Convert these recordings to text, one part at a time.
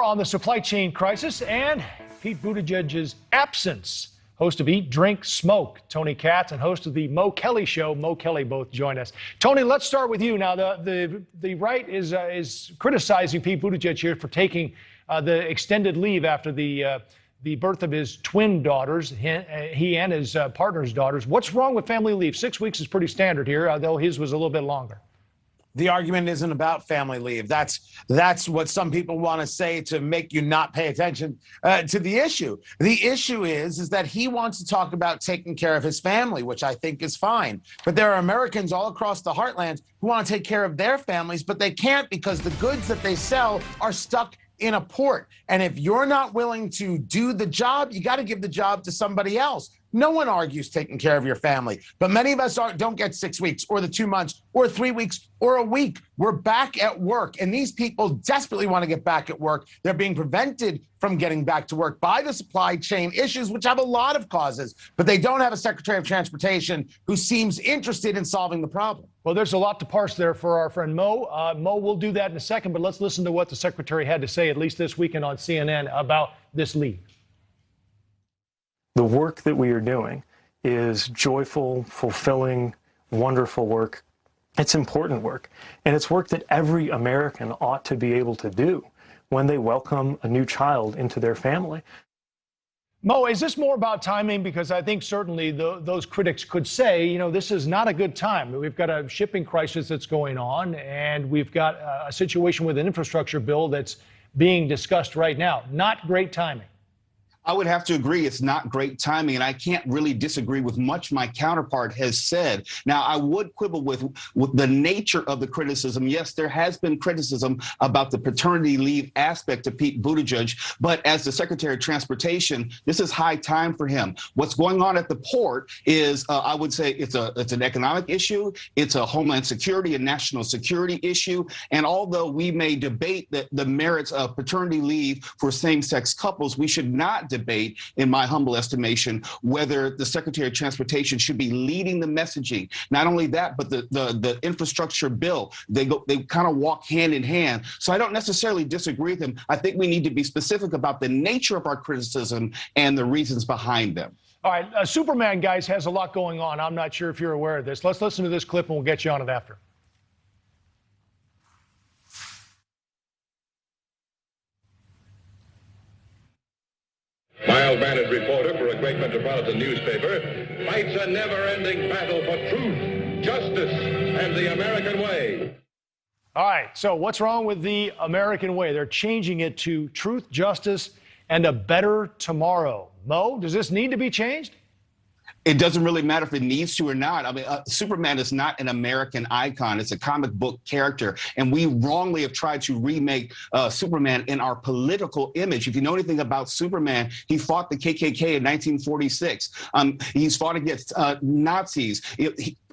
On the supply chain crisis and Pete Buttigieg's absence. Host of Eat, Drink, Smoke, Tony Katz, and host of the Mo Kelly Show, Mo Kelly, both join us. Tony, let's start with you. Now, the right is criticizing Pete Buttigieg here for taking the extended leave after the birth of his twin daughters, he and his partner's daughters. What's wrong with family leave? 6 weeks is pretty standard here, though his was a little bit longer. The argument isn't about family leave. That's what some people want to say to make you not pay attention to the issue. The issue is that he wants to talk about taking care of his family, which I think is fine. But there are Americans all across the heartland who want to take care of their families, but they can't because the goods that they sell are stuck in a port. And if you're not willing to do the job, you got to give the job to somebody else. No one argues taking care of your family, but many of us don't get 6 weeks or the 2 months or 3 weeks or a week. We're back at work, and these people desperately want to get back at work. They're being prevented from getting back to work by the supply chain issues, which have a lot of causes, but they don't have a Secretary of Transportation who seems interested in solving the problem. Well, there's a lot to parse there for our friend Mo. Mo, we'll do that in a second, but let's listen to what the Secretary had to say, at least this weekend on CNN, about this leave. The work that we are doing is joyful, fulfilling, wonderful work. It's important work, and it's work that every American ought to be able to do when they welcome a new child into their family. Mo, is this more about timing? Because I think certainly those critics could say, you know, this is not a good time. We've got a shipping crisis that's going on, and we've got a situation with an infrastructure bill that's being discussed right now. Not great timing. I would have to agree it's not great timing, and I can't really disagree with much my counterpart has said. Now, I would quibble with the nature of the criticism. Yes, there has been criticism about the paternity leave aspect of Pete Buttigieg, but as the Secretary of Transportation, this is high time for him. What's going on at the port is, I would say, it's an economic issue, it's a homeland security and national security issue, and although we may debate the merits of paternity leave for same-sex couples, we should not debate, in my humble estimation, whether the Secretary of Transportation should be leading the messaging. Not only that, but the infrastructure bill, they kind of walk hand in hand. So I don't necessarily disagree with him. I think we need to be specific about the nature of our criticism and the reasons behind them. All right, Superman, guys, has a lot going on. I'm not sure if you're aware of this. Let's listen to this clip and we'll get you on it after. Mild-mannered reporter for a great metropolitan newspaper fights a never-ending battle for truth, justice, and the American way. All right, so what's wrong with the American way? They're changing it to truth, justice, and a better tomorrow. Mo, does this need to be changed? It doesn't really matter if it needs to or not. I mean, Superman is not an American icon. It's a comic book character. And we wrongly have tried to remake Superman in our political image. If you know anything about Superman, he fought the KKK in 1946. He's fought against Nazis.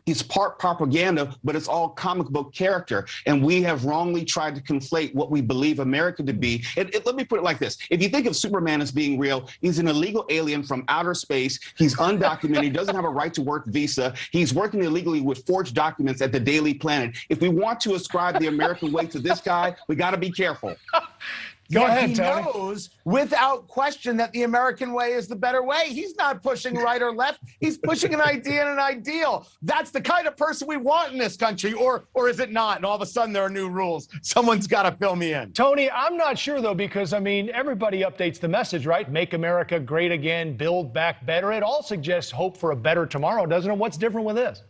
He's part propaganda, but it's all comic book character. And we have wrongly tried to conflate what we believe America to be. Let me put it like this. If you think of Superman as being real, he's an illegal alien from outer space. He's undocumented. He doesn't have a right to work visa. He's working illegally with forged documents at the Daily Planet. If we want to ascribe the American way to this guy, we got to be careful. Go ahead, he Tony. knows without question that the American way is the better way. He's not pushing right or left. He's pushing an idea and an ideal. That's the kind of person we want in this country, or is it not? And all of a sudden there are new rules. Someone's got to fill me in. Tony, I'm not sure, though, because, I mean, everybody updates the message, right? Make America great again, build back better. It all suggests hope for a better tomorrow, doesn't it? What's different with this?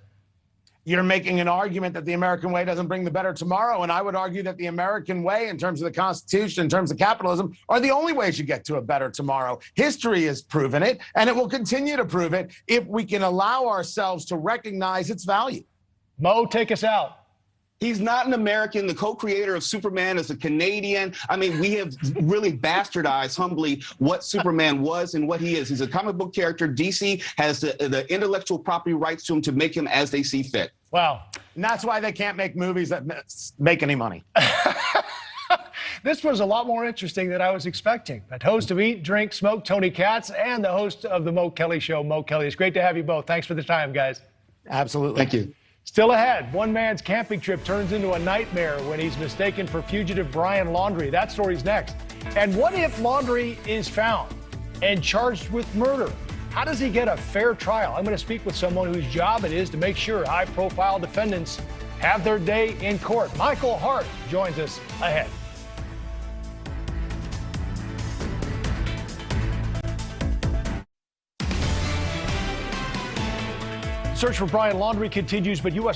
You're making an argument that the American way doesn't bring the better tomorrow, and I would argue that the American way, in terms of the Constitution, in terms of capitalism, are the only ways you get to a better tomorrow. History has proven it, and it will continue to prove it if we can allow ourselves to recognize its value. Mo, take us out. He's not an American. The co-creator of Superman is a Canadian. I mean, we have really bastardized humbly what Superman was and what he is. He's a comic book character. DC has the intellectual property rights to him to make him as they see fit. Wow. And that's why they can't make movies that make any money. This was a lot more interesting than I was expecting. But host of Eat, Drink, Smoke, Tony Katz, and the host of the Mo Kelly Show, Mo Kelly. It's great to have you both. Thanks for the time, guys. Absolutely. Thank you. Still ahead, one man's camping trip turns into a nightmare when he's mistaken for fugitive Brian Laundrie. That story's next. And what if Laundrie is found and charged with murder? How does he get a fair trial? I'm going to speak with someone whose job it is to make sure high-profile defendants have their day in court. Michael Hart joins us ahead. Search for Brian Laundrie continues, but U.S.